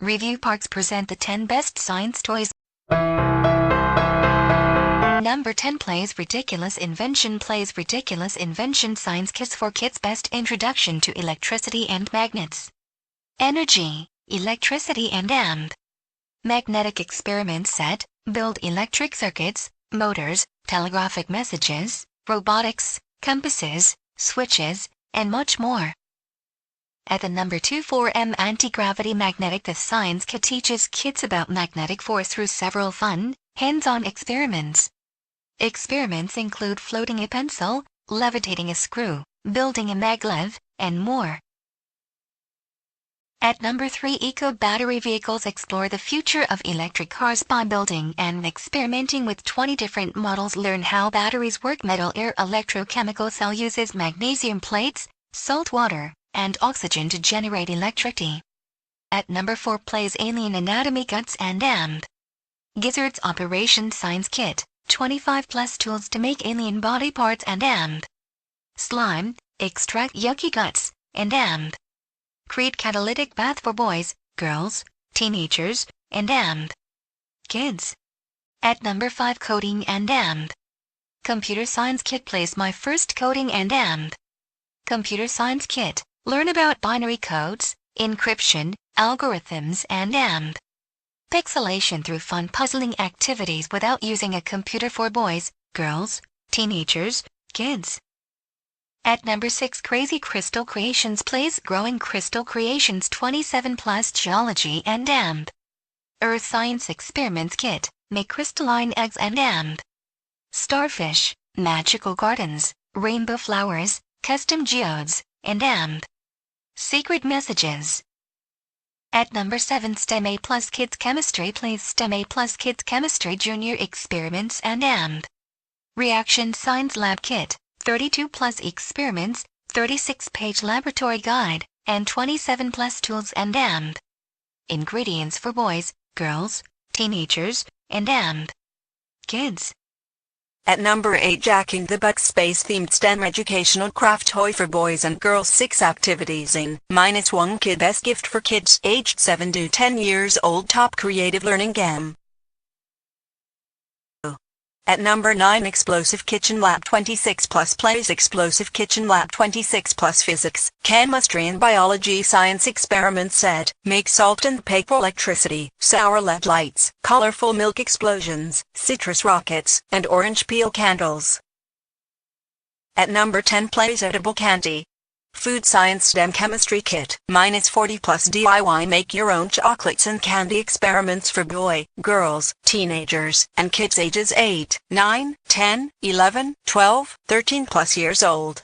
Review Parks present the 10 best science toys. Number 10. Playz Ridiculous Invention. Playz Ridiculous Invention Science Kits for Kids. Best Introduction to Electricity and Magnets. Energy, electricity and amp. Magnetic experiment set, build electric circuits, motors, telegraphic messages, robotics, compasses, switches, and much more. At the number 2. 4M Anti-Gravity Magnetic. The science kit teaches kids about magnetic force through several fun, hands-on experiments. Experiments include floating a pencil, levitating a screw, building a maglev, and more. At number 3. Eco Battery Vehicles. Explore the future of electric cars by building and experimenting with 20 different models. Learn how batteries work. Metal Air Electrochemical Cell uses magnesium plates, salt water, and oxygen to generate electricity. At number 4. Playz Alien Anatomy Guts and Amp. Gizzards Operation Science Kit, 25+ tools to make alien body parts and amp. Slime, extract yucky guts, and amp. Create catalytic bath for boys, girls, teenagers, and amp. Kids. At number 5. Coding and Amp. Computer Science Kit. Playz My First Coding and Amp. Computer Science Kit. Learn about binary codes, encryption, algorithms, and amp. Pixelation through fun puzzling activities without using a computer for boys, girls, teenagers, kids. At number 6. Crazy Crystal Creations. Playz Growing Crystal Creations 27+ Geology and Amp. Earth Science Experiments Kit. Make crystalline eggs and amp. Starfish, Magical Gardens, Rainbow Flowers, Custom Geodes, and amp. Secret Messages. At number 7. STEM A+ Kids Chemistry. Playz STEM A+ Kids Chemistry Junior Experiments and Amp. Reaction Science Lab Kit, 32+ experiments, 36-page laboratory guide, and 27+ tools and amp. Ingredients for boys, girls, teenagers, and amp. Kids. At number 8. Jackinthebox Space-Themed STEM Educational Craft Toy for Boys and Girls. 6 activities in -1 kid. Best gift for kids aged 7 to 10 years old. Top creative learning game. At number 9. Explosive Kitchen Lab 26+. Playz Explosive Kitchen Lab 26+ Physics, Chemistry and Biology Science Experiment Set. Make salt and paper electricity, sour LED lights, colorful milk explosions, citrus rockets, and orange peel candles. At number 10. Playz Edible Candy. Food Science STEM Chemistry Kit, -40+ DIY. Make your own chocolates and candy experiments for boy, girls, teenagers, and kids ages 8, 9, 10, 11, 12, 13+ years old.